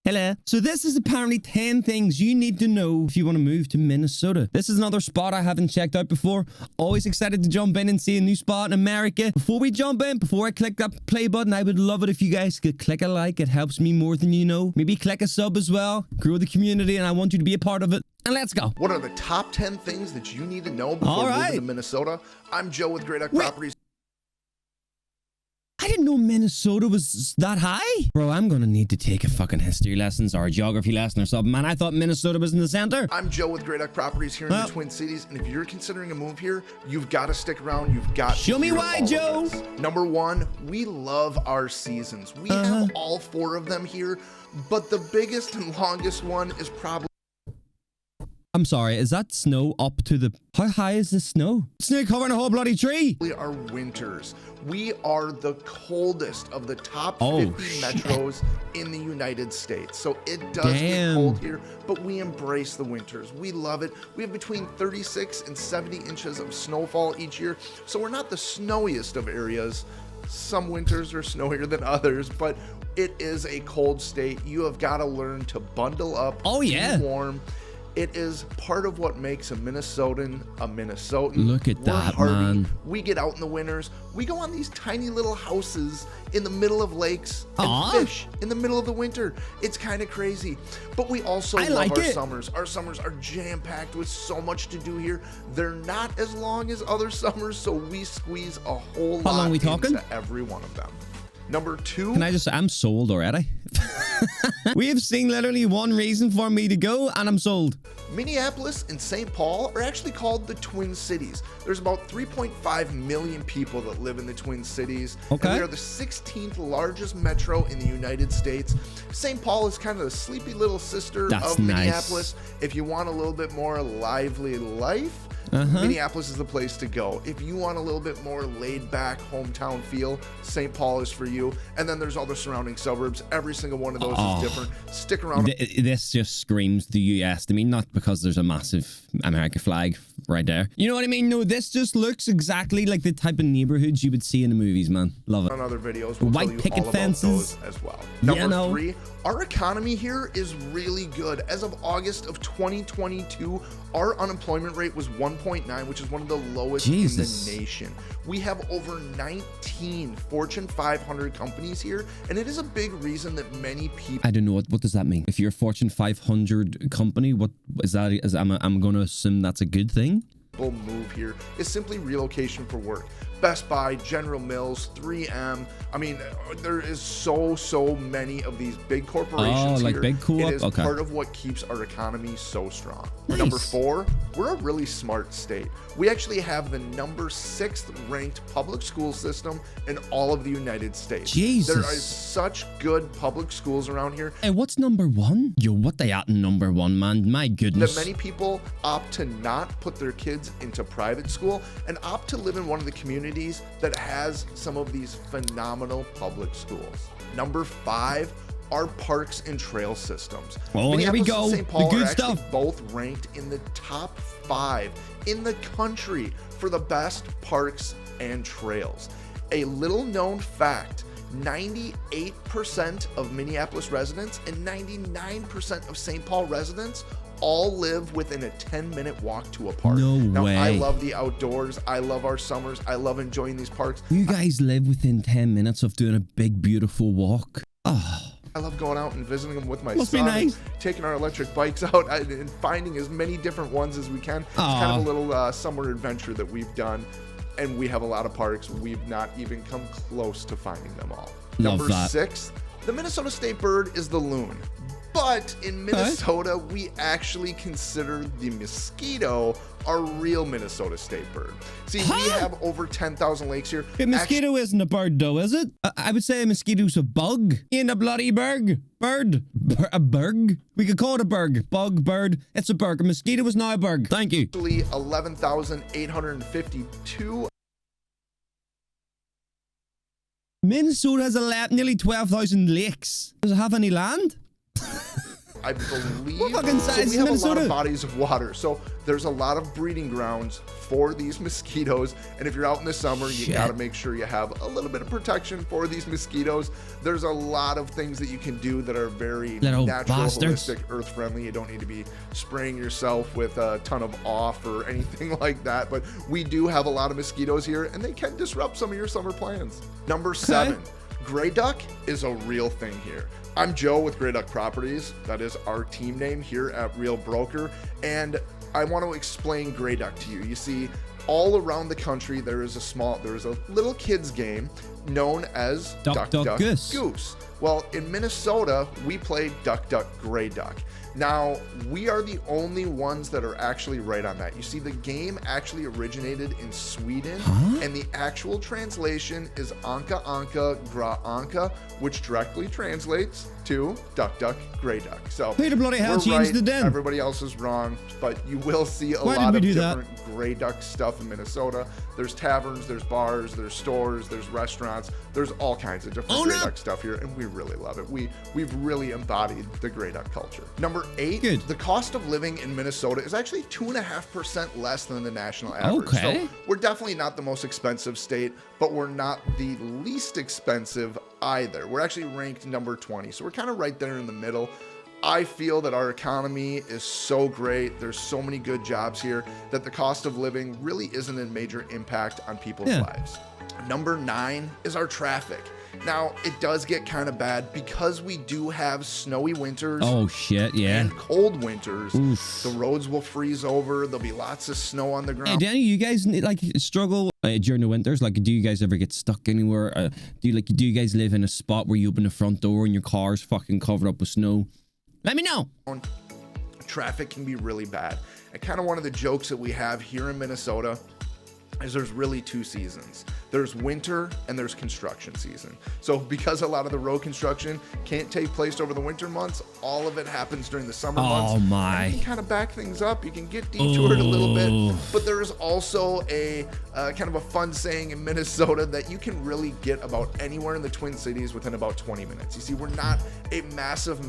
Hello. So this is apparently 10 things you need to know if you want to move to Minnesota. This is another spot I haven't checked out before. Always excited to jump in and see a new spot in America. Before we jump in, before I click that play button, I would love it if you guys could click a like. It helps me more than you know. Maybe click a sub as well. Grow the community, and I want you to be a part of it. And let's go. What are the top 10 things that you need to know before moving to Minnesota? I'm Joe with Great Duck Properties. I didn't know Minnesota was that high. Bro, I'm gonna need to take a fucking history lessons or a geography lesson or something, man. I thought Minnesota was in the center. I'm Joe with Great Duck Properties here in the Twin Cities, and if you're considering a move here, you've got to stick around. You've got to show me why, Joe. Number one, we love our seasons. We have all 4 of them here, but the biggest and longest one is probably... I'm sorry, is that snow up to the... How high is the snow? Snow covering a whole bloody tree. Our winters. We are the coldest of the top 50 metros in the United States. So it does get cold here, but we embrace the winters. We love it. We have between 36 and 70 inches of snowfall each year. So we're not the snowiest of areas. Some winters are snowier than others, but it is a cold state. You have got to learn to bundle up, be warm. It is part of what makes a Minnesotan a Minnesotan. Look at that, man. We get out in the winters. We go on these tiny little houses in the middle of lakes and fish in the middle of the winter. It's kind of crazy. But we also love our summers. Our summers are jam-packed with so much to do here. They're not as long as other summers, so we squeeze a whole lot into every one of them. Number 2. Can I just say, I'm sold already. We have seen literally one reason for me to go, and I'm sold. Minneapolis and St. Paul are actually called the Twin Cities. There's about 3.5 million people that live in the Twin Cities. And we are the 16th largest metro in the United States. St. Paul is kind of the sleepy little sister of Minneapolis. If you want a little bit more lively life, Minneapolis is the place to go. If you want a little bit more laid back hometown feel, St. Paul is for you. And then there's all the surrounding suburbs. Every single one of those is different. Stick around. This just screams the US to me, not because there's a massive American flag right there. You know what I mean? No, this just looks exactly like the type of neighborhoods you would see in the movies, man. Love it. On other videos, we'll white picket fences as well. Number 3, our economy here is really good. As of August of 2022, our unemployment rate was 1.9, which is one of the lowest in the nation. We have over 19 Fortune 500 companies here, and it is a big reason that many people... I don't know, what does that mean? If you're a Fortune 500 company, what is that? I'm going to assume that's a good thing? Move here is simply relocation for work. Best Buy, General Mills, 3M. I mean, there is so many of these big corporations here. Big co-op? It is part of what keeps our economy so strong. Number 4, we're a really smart state. We actually have the number 6th ranked public school system in all of the United States. Jesus. There are such good public schools around here. Hey, what's number 1? Yo, what they at in number 1, man? My goodness. That many people opt to not put their kids into private school and opt to live in one of the communities that has some of these phenomenal public schools. Number 5, our parks and trail systems. Oh, here we go. And St. Paul the good are stuff. Both ranked in the top 5 in the country for the best parks and trails. A little known fact, 98% of Minneapolis residents and 99% of St. Paul residents all live within a 10-minute walk to a park. No way. I love the outdoors. I love our summers. I love enjoying these parks. You guys live within 10 minutes of doing a big, beautiful walk. Oh. I love going out and visiting them with my Must son, be nice. taking our electric bikes out and finding as many different ones as we can. It's kind of a little summer adventure that we've done, and we have a lot of parks. We've not even come close to finding them all. Number 6, the Minnesota state bird is the loon. But in Minnesota, we actually consider the mosquito our real Minnesota state bird. See, we have over 10,000 lakes here. A mosquito isn't a bird, though, is it? I would say a mosquito's a bug. Ain't a bloody bird. A berg? We could call it a berg. Bug, bird. It's a berg. A mosquito is not a berg. Thank you. Actually, 11,852. Minnesota has nearly 12,000 lakes. Does it have any land? I believe. What fucking size we is have a lot Minnesota? of bodies of water, so there's a lot of breeding grounds for these mosquitoes. And if you're out in the summer, you got to make sure you have a little bit of protection for these mosquitoes. There's a lot of things that you can do that are very Little natural, bastards. holistic, earth friendly. You don't need to be spraying yourself with a ton of off or anything like that. But we do have a lot of mosquitoes here, and they can disrupt some of your summer plans. Number 7, gray duck is a real thing here. I'm Joe with Gray Duck Properties. That is our team name here at Real Broker. And I want to explain gray duck to you. You see, all around the country, there is a little kids game known as Duck, Goose. Well, in Minnesota, we play Duck, Duck, Gray Duck. Now, we are the only ones that are actually right on that. You see, the game actually originated in Sweden, and the actual translation is Anka Anka Gra Anka, which directly translates to Duck, Duck, Gray Duck. So, Who the bloody hell we're changed right, the den? everybody else is wrong, but you will see a Why lot did of we do different gray duck stuff in Minnesota. There's taverns, there's bars, there's stores, there's restaurants, there's all kinds of different gray duck stuff here, and we really love it. We've really embodied the gray duck culture. Number 8, the cost of living in Minnesota is actually 2.5% less than the national average. So we're definitely not the most expensive state, but we're not the least expensive either. We're actually ranked number 20, so we're kind of right there in the middle. I feel that our economy is so great. There's so many good jobs here that the cost of living really isn't a major impact on people's lives. Number 9 is our traffic. Now, it does get kind of bad because we do have snowy winters. And cold winters. The roads will freeze over. There'll be lots of snow on the ground. Hey, Danny, you guys like struggle during the winters? Like, do you guys ever get stuck anywhere? Do you guys live in a spot where you open the front door and your car's fucking covered up with snow? Let me know. Traffic can be really bad. And kind of one of the jokes that we have here in Minnesota is there's really 2 seasons. There's winter and there's construction season. So because a lot of the road construction can't take place over the winter months, all of it happens during the summer months. Oh my. And you can kind of back things up. You can get detoured a little bit, but there is also a kind of a fun saying in Minnesota that you can really get about anywhere in the Twin Cities within about 20 minutes. You see, we're not a massive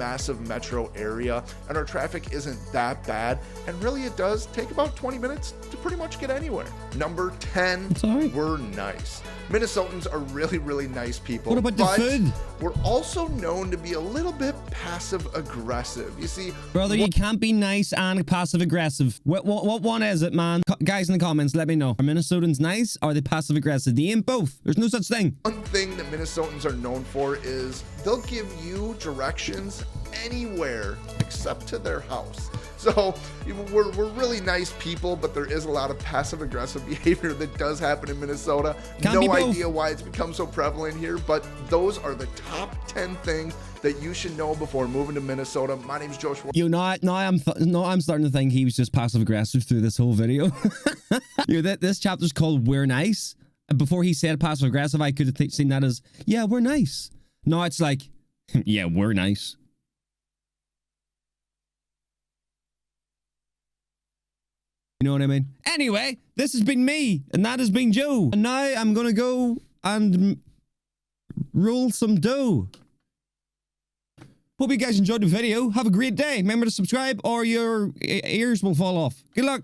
metro area, and our traffic isn't that bad. And really it does take about 20 minutes to pretty much get anywhere. Number 10, we're nice. Minnesotans are really nice people. What about the food? We're also known to be a little bit passive aggressive. You see, brother, you can't be nice and passive aggressive. What one is it, man? Guys in the comments, let me know. Are Minnesotans nice? Or are they passive aggressive? They ain't both. There's no such thing. One thing that Minnesotans are known for is they'll give you directions anywhere except to their house. So we're really nice people, but there is a lot of passive aggressive behavior that does happen in Minnesota. No idea why it's become so prevalent here, but those are the top 10 things that you should know before moving to Minnesota. My name's Joe Schwartz. I'm starting to think he was just passive aggressive through this whole video. This chapter's called We're Nice. Before he said passive aggressive, I could have seen that as, yeah, we're nice. No, it's like, yeah, we're nice. You know what I mean? Anyway, this has been me, and that has been Joe. And now I'm going to go and roll some dough. Hope you guys enjoyed the video. Have a great day. Remember to subscribe or your ears will fall off. Good luck.